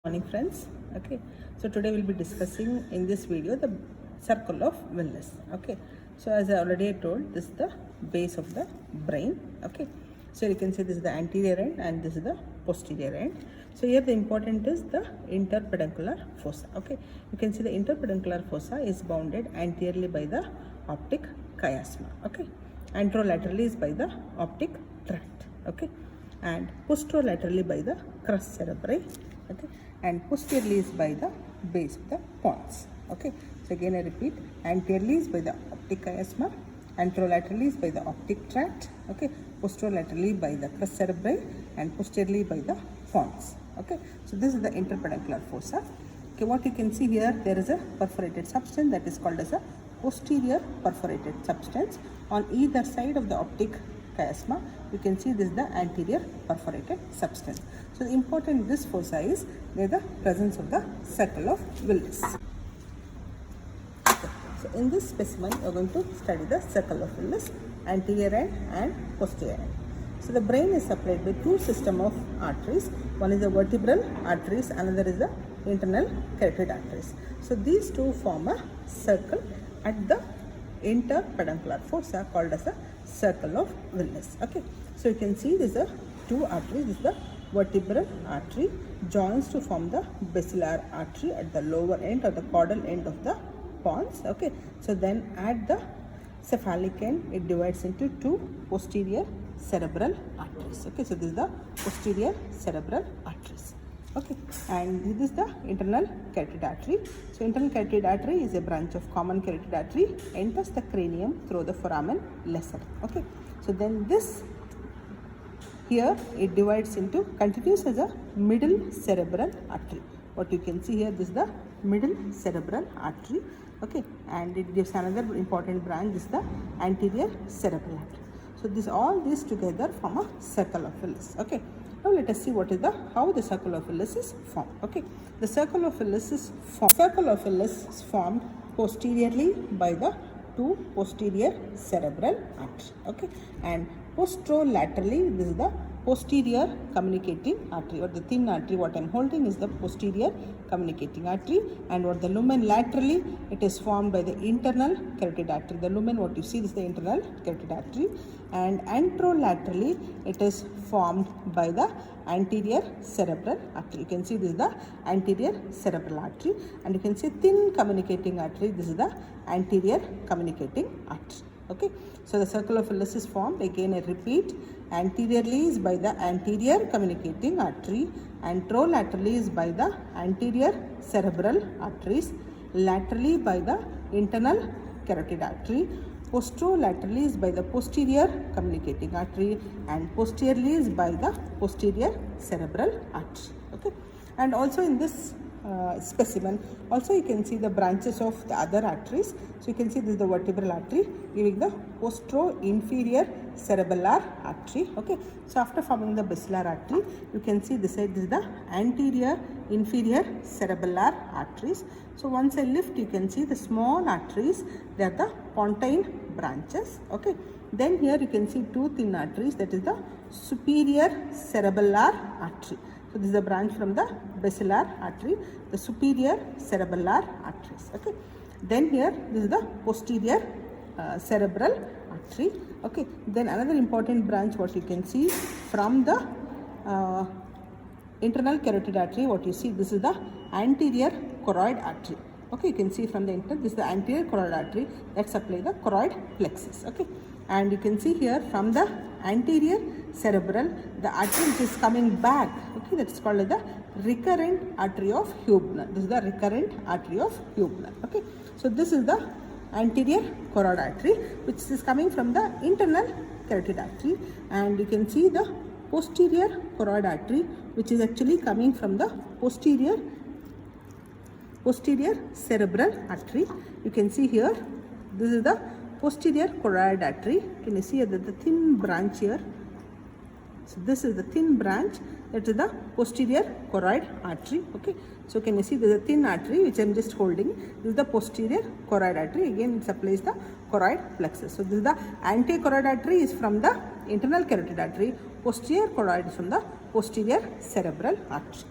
Morning friends. Okay, so today we'll be discussing in this video the circle of Willis. Okay, so as I already told, this is the base of the brain. Okay, so you can see this is the anterior end and this is the posterior end. So here the important is the interpeduncular fossa. Okay, you can see the interpeduncular fossa is bounded anteriorly by the optic chiasma. Okay, anterolaterally is by the optic tract. Okay, and posterolaterally by the crus cerebri. Okay, and posteriorly is by the base of the pons. Okay, so again I repeat, anteriorly is by the optic chiasma, anterolaterally is by the optic tract. Okay, posterolaterally by the crus cerebri, and posteriorly by the pons. Okay, so this is the interpeduncular fossa. Okay, what you can see here, there is a perforated substance that is called as a posterior perforated substance on either side of the optic chiasma. You can see this is the anterior perforated substance. So the important this fossa is near the presence of the circle of Willis. So in this specimen we are going to study the circle of Willis, anterior end and posterior end. So the brain is supplied by two system of arteries. One is the vertebral arteries, another is the internal carotid arteries. So these two form a circle at the interpeduncular fossa called as a circle of Willis. Okay, so you can see this is a two arteries. This is the vertebral artery joins to form the basilar artery at the lower end or the caudal end of the pons. Okay, so then at the cephalic end it divides into two posterior cerebral arteries. Okay, so this is the posterior cerebral arteries. Okay, and this is the internal carotid artery. So internal carotid artery is a branch of common carotid artery, enters the cranium through the foramen lesser. Okay, so then this here it divides into, continues as a middle cerebral artery. What you can see here, this is the middle cerebral artery. Okay, and it gives another important branch, this is the anterior cerebral artery. So this all these together form a circle of Willis. Okay, now let us see what is the how the circle of Willis is formed. Okay, the circle of Willis is formed posteriorly by the two posterior cerebral arteries. Okay, and posterolaterally this is the posterior communicating artery, or the thin artery what I am holding is the posterior communicating artery, and what the lumen laterally it is formed by the internal carotid artery. The lumen what you see is the internal carotid artery, and anterolaterally it is formed by the anterior cerebral artery. You can see this is the anterior cerebral artery, and you can see thin communicating artery, this is the anterior communicating artery. Okay, so the circle of Willis is formed, again I repeat, anteriorly is by the anterior communicating artery, anterolaterally is by the anterior cerebral arteries, laterally by the internal carotid artery, posterolaterally is by the posterior communicating artery, and posteriorly is by the posterior cerebral artery. Okay, and also in this specimen also you can see the branches of the other arteries. So you can see this is the vertebral artery giving the postero-inferior cerebellar artery. Okay, so after forming the basilar artery you can see this side, this is the anterior inferior cerebellar arteries. So once I lift you can see the small arteries, they are the pontine branches. Okay, then here you can see two thin arteries, that is the superior cerebellar artery. So this is the branch from the basilar artery, the superior cerebellar arteries. Okay, then here this is the posterior cerebral artery. Okay, then another important branch what you can see from the internal carotid artery, what you see this is the anterior choroid artery. Okay, you can see from the this is the anterior choroid artery that supply the choroid plexus. Okay, and you can see here from the anterior cerebral the artery which is coming back. Okay, that is called the recurrent artery of Hubner. This is the recurrent artery of Hubner. Okay, so this is the anterior choroid artery which is coming from the internal carotid artery, and you can see the posterior choroid artery which is actually coming from the posterior cerebral artery. You can see here this is the posterior choroid artery. Can you see the thin branch here? So this is the thin branch, that is the posterior choroid artery. Okay, so can you see there is a thin artery which I am just holding. This is the posterior choroid artery, again it supplies the choroid plexus. So this is the anterior choroid artery is from the internal carotid artery, posterior choroid is from the posterior cerebral artery.